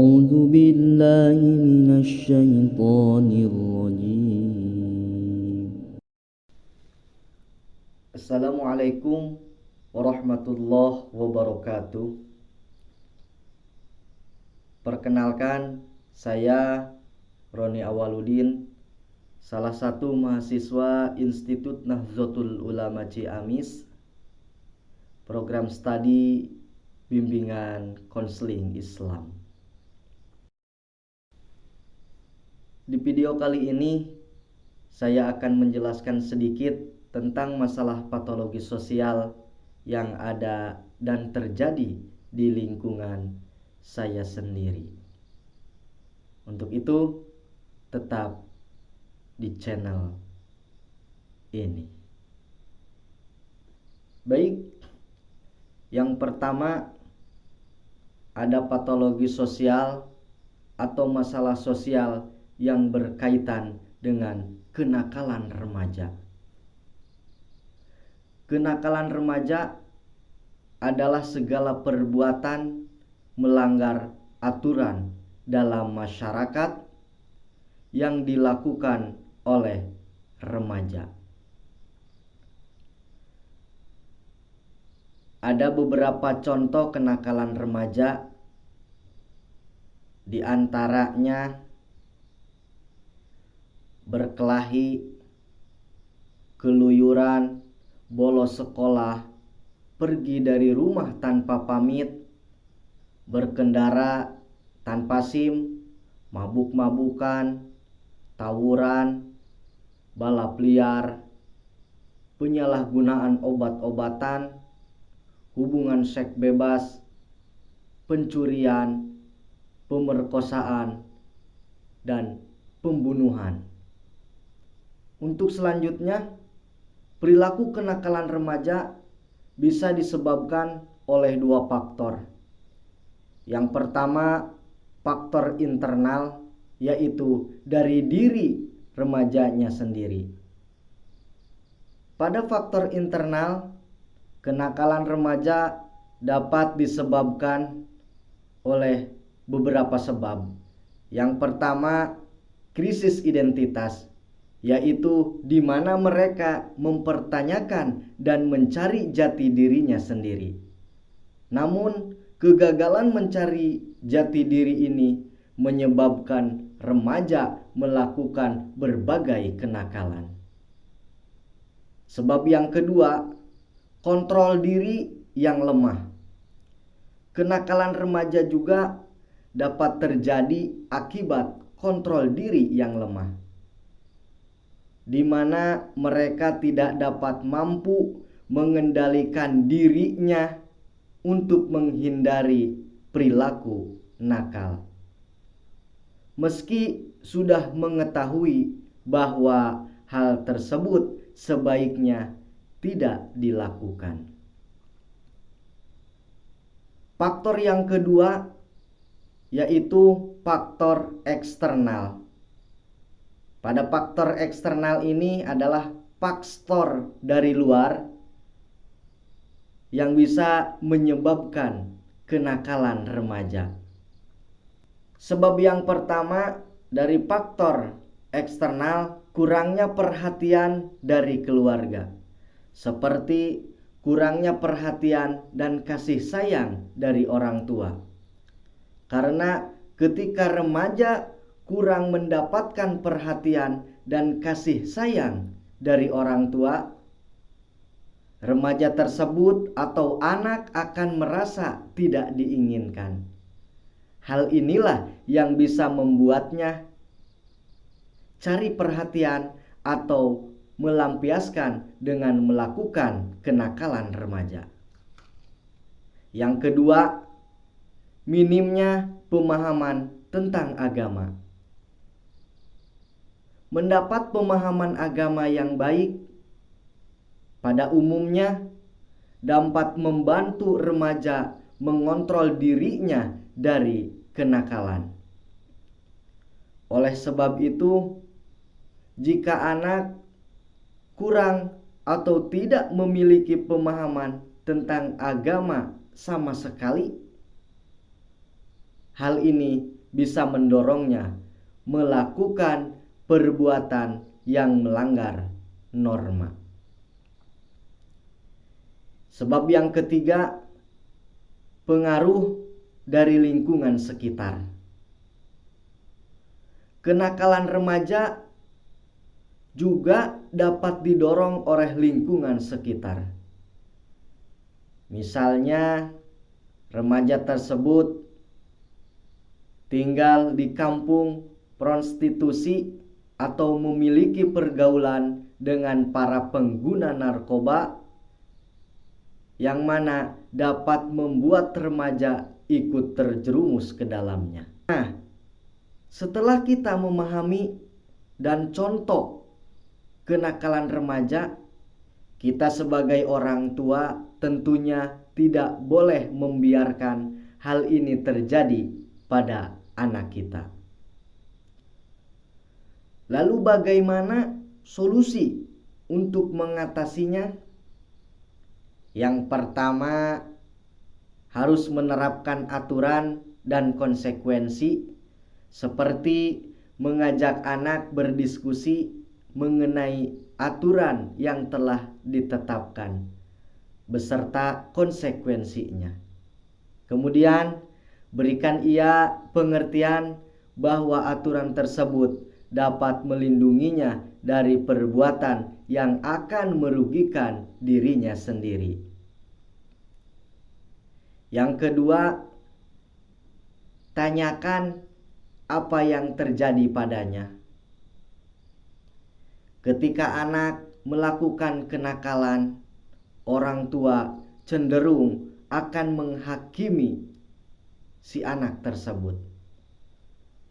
أعوذ بالله من الشيطان الرجيم. Assalamualaikum warahmatullahi wabarakatuh. Perkenalkan, saya Roni Awaludin, salah satu mahasiswa Institut Nahdlatul Ulama Ciamis, program studi bimbingan konseling Islam. Di video kali ini, saya akan menjelaskan sedikit tentang masalah patologi sosial yang ada dan terjadi di lingkungan saya sendiri. Untuk itu, tetap di channel ini. Baik, yang pertama ada patologi sosial atau masalah sosial yang berkaitan dengan kenakalan remaja. Kenakalan remaja adalah segala perbuatan melanggar aturan dalam masyarakat yang dilakukan oleh remaja. Ada beberapa contoh kenakalan remaja, di antaranya berkelahi, keluyuran, bolos sekolah, pergi dari rumah tanpa pamit, berkendara tanpa SIM, mabuk-mabukan, tawuran, balap liar, penyalahgunaan obat-obatan, hubungan seks bebas, pencurian, pemerkosaan, dan pembunuhan. Untuk selanjutnya, perilaku kenakalan remaja bisa disebabkan oleh dua faktor. Yang pertama, faktor internal, yaitu dari diri remajanya sendiri. Pada faktor internal, kenakalan remaja dapat disebabkan oleh beberapa sebab. Yang pertama, krisis identitas, yaitu di mana mereka mempertanyakan dan mencari jati dirinya sendiri. Namun, kegagalan mencari jati diri ini menyebabkan remaja melakukan berbagai kenakalan. Sebab yang kedua, kontrol diri yang lemah. Kenakalan remaja juga dapat terjadi akibat kontrol diri yang lemah, di mana mereka tidak dapat mampu mengendalikan dirinya untuk menghindari perilaku nakal. Meski sudah mengetahui bahwa hal tersebut sebaiknya tidak dilakukan. Faktor yang kedua yaitu faktor eksternal. Pada faktor eksternal ini adalah faktor dari luar yang bisa menyebabkan kenakalan remaja. Sebab yang pertama dari faktor eksternal, kurangnya perhatian dari keluarga, seperti kurangnya perhatian dan kasih sayang dari orang tua. Karena ketika remaja kurang mendapatkan perhatian dan kasih sayang dari orang tua, remaja tersebut atau anak akan merasa tidak diinginkan. Hal inilah yang bisa membuatnya cari perhatian atau melampiaskan dengan melakukan kenakalan remaja. Yang kedua, minimnya pemahaman tentang agama. Mendapat pemahaman agama yang baik pada umumnya dapat membantu remaja mengontrol dirinya dari kenakalan. Oleh sebab itu, jika anak kurang atau tidak memiliki pemahaman tentang agama sama sekali, hal ini bisa mendorongnya melakukan perbuatan yang melanggar norma. Sebab yang ketiga, pengaruh dari lingkungan sekitar. Kenakalan remaja juga dapat didorong oleh lingkungan sekitar. Misalnya, remaja tersebut tinggal di kampung prostitusi atau memiliki pergaulan dengan para pengguna narkoba, yang mana dapat membuat remaja ikut terjerumus ke dalamnya. Nah, setelah kita memahami dan contoh kenakalan remaja, kita sebagai orang tua tentunya tidak boleh membiarkan hal ini terjadi pada anak kita. Lalu bagaimana solusi untuk mengatasinya? Yang pertama, harus menerapkan aturan dan konsekuensi, seperti mengajak anak berdiskusi mengenai aturan yang telah ditetapkan beserta konsekuensinya. Kemudian, berikan ia pengertian bahwa aturan tersebut dapat melindunginya dari perbuatan yang akan merugikan dirinya sendiri. Yang kedua, tanyakan apa yang terjadi padanya. Ketika anak melakukan kenakalan, orang tua cenderung akan menghakimi si anak tersebut.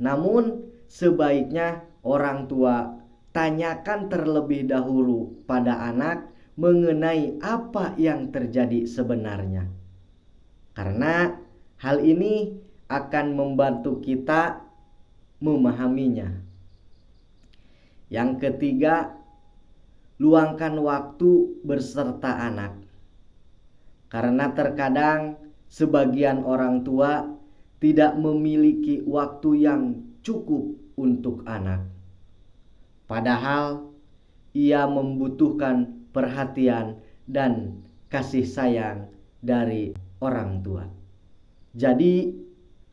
Namun, sebaiknya orang tua tanyakan terlebih dahulu pada anak mengenai apa yang terjadi sebenarnya. Karena hal ini akan membantu kita memahaminya. Yang ketiga, luangkan waktu berserta anak. Karena terkadang sebagian orang tua tidak memiliki waktu yang cukup untuk anak. Padahal ia membutuhkan perhatian dan kasih sayang dari orang tua. Jadi,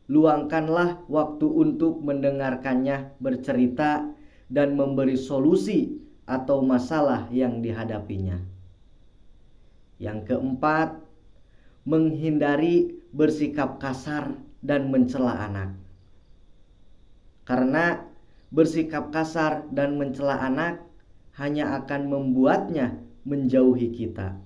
luangkanlah waktu untuk mendengarkannya bercerita dan memberi solusi atau masalah yang dihadapinya. Yang keempat, menghindari bersikap kasar dan mencela anak. Karena bersikap kasar dan mencela anak hanya akan membuatnya menjauhi kita.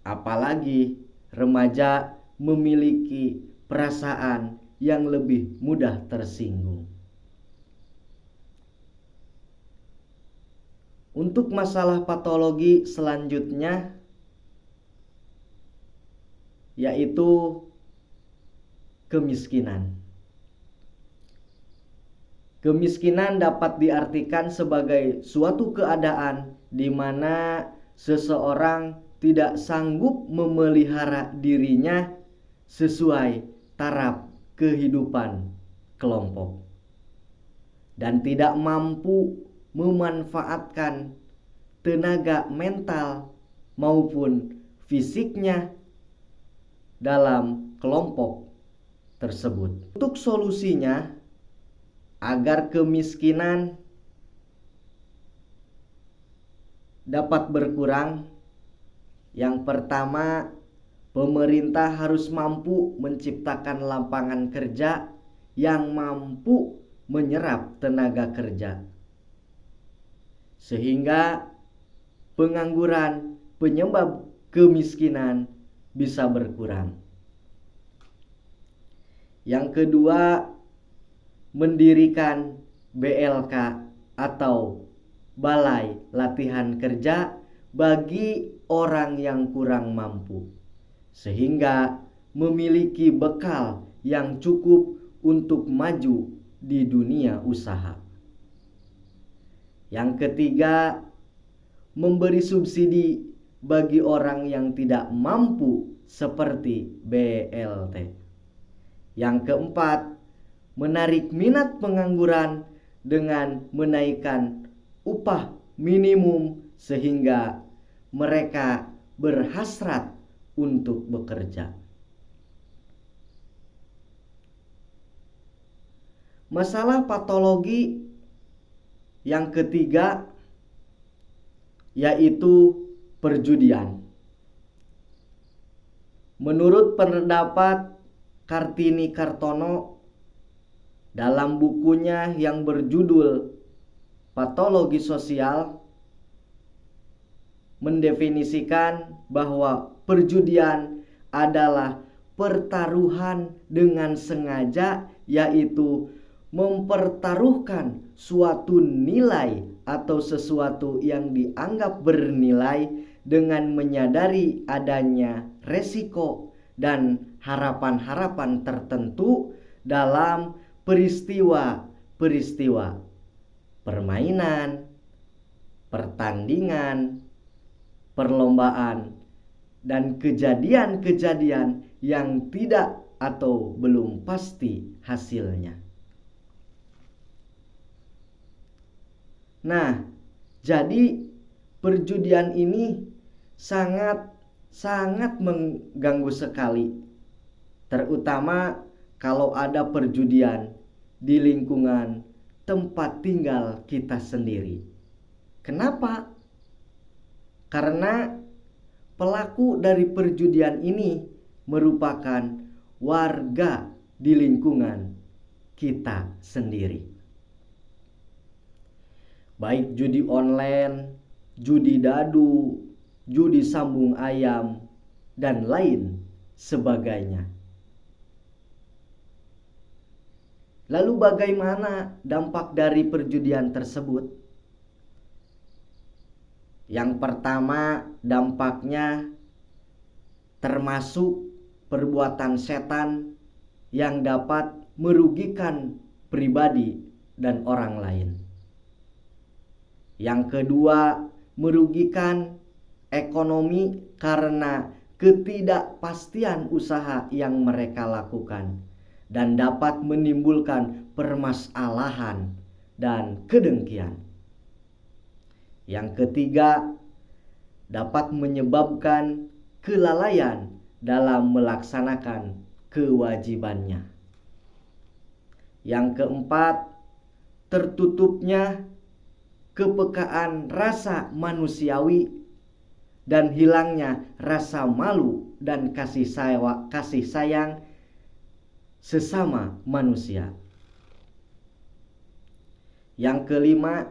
Apalagi remaja memiliki perasaan yang lebih mudah tersinggung. Untuk masalah patologi selanjutnya, yaitu kemiskinan. Kemiskinan dapat diartikan sebagai suatu keadaan di mana seseorang tidak sanggup memelihara dirinya sesuai taraf kehidupan kelompok dan tidak mampu memanfaatkan tenaga mental maupun fisiknya dalam kelompok tersebut. Untuk solusinya, agar kemiskinan dapat berkurang, yang pertama, pemerintah harus mampu menciptakan lapangan kerja yang mampu menyerap tenaga kerja, sehingga pengangguran penyebab kemiskinan bisa berkurang. Yang kedua, mendirikan BLK atau Balai Latihan Kerja bagi orang yang kurang mampu, sehingga memiliki bekal yang cukup untuk maju di dunia usaha. Yang ketiga, memberi subsidi bagi orang yang tidak mampu seperti BLT. Yang keempat, menarik minat pengangguran dengan menaikkan upah minimum sehingga mereka berhasrat untuk bekerja. Masalah patologi yang ketiga yaitu perjudian. Menurut pendapat Kartini Kartono dalam bukunya yang berjudul Patologi Sosial, mendefinisikan bahwa perjudian adalah pertaruhan dengan sengaja, yaitu mempertaruhkan suatu nilai atau sesuatu yang dianggap bernilai dengan menyadari adanya resiko dan harapan-harapan tertentu dalam peristiwa-peristiwa permainan, pertandingan, perlombaan, dan kejadian-kejadian yang tidak atau belum pasti hasilnya. Nah, jadi perjudian ini sangat mengganggu sekali, terutama kalau ada perjudian di lingkungan tempat tinggal kita sendiri. Kenapa? Karena pelaku dari perjudian ini merupakan warga di lingkungan kita sendiri. Baik judi online, judi dadu, judi sambung ayam, dan lain sebagainya. Lalu bagaimana dampak dari perjudian tersebut? Yang pertama, dampaknya termasuk perbuatan setan yang dapat merugikan pribadi dan orang lain. Yang kedua, merugikan ekonomi karena ketidakpastian usaha yang mereka lakukan dan dapat menimbulkan permasalahan dan kedengkian. Yang ketiga, dapat menyebabkan kelalaian dalam melaksanakan kewajibannya. Yang keempat, tertutupnya kepekaan rasa manusiawi dan hilangnya rasa malu dan kasih sayang sesama manusia. Yang kelima,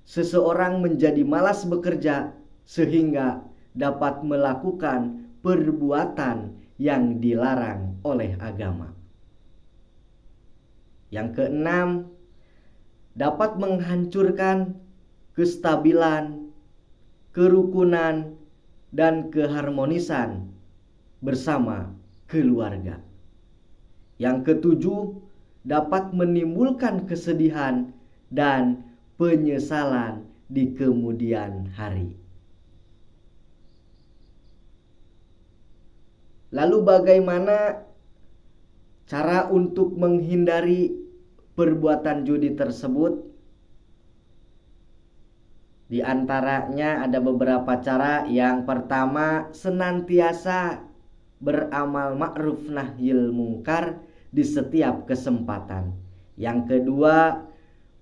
seseorang menjadi malas bekerja sehingga dapat melakukan perbuatan yang dilarang oleh agama. Yang keenam, dapat menghancurkan kestabilan, kerukunan, dan keharmonisan bersama keluarga. Yang ketujuh, dapat menimbulkan kesedihan dan penyesalan di kemudian hari. Lalu bagaimana cara untuk menghindari perbuatan judi tersebut? Di antaranya ada beberapa cara. Yang pertama, senantiasa beramal ma'ruf nahyil mungkar di setiap kesempatan. Yang kedua,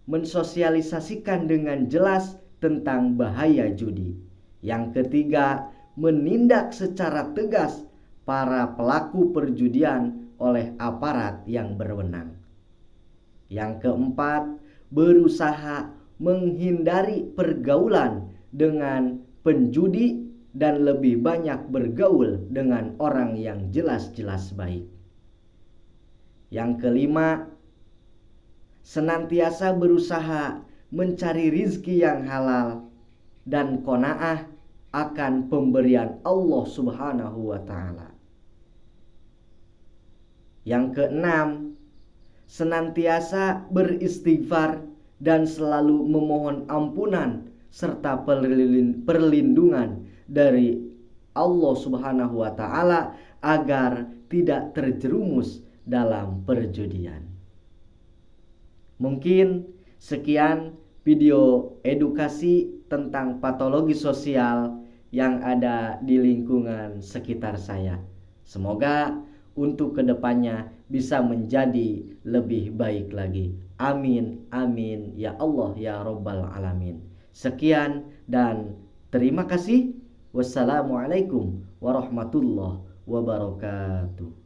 mensosialisasikan dengan jelas tentang bahaya judi. Yang ketiga, menindak secara tegas para pelaku perjudian oleh aparat yang berwenang. Yang keempat, berusaha menghindari pergaulan dengan penjudi dan lebih banyak bergaul dengan orang yang jelas-jelas baik. Yang kelima, senantiasa berusaha mencari rizki yang halal dan qanaah akan pemberian Allah Subhanahu wa ta'ala. Yang keenam, senantiasa beristighfar dan selalu memohon ampunan serta perlindungan dari Allah Subhanahu wa ta'ala agar tidak terjerumus dalam perjudian. Mungkin sekian video edukasi tentang patologi sosial yang ada di lingkungan sekitar saya. Semoga untuk kedepannya bisa menjadi lebih baik lagi. Amin, amin, ya Allah, ya Rabbal Alamin. Sekian dan terima kasih. Wassalamualaikum warahmatullahi wabarakatuh.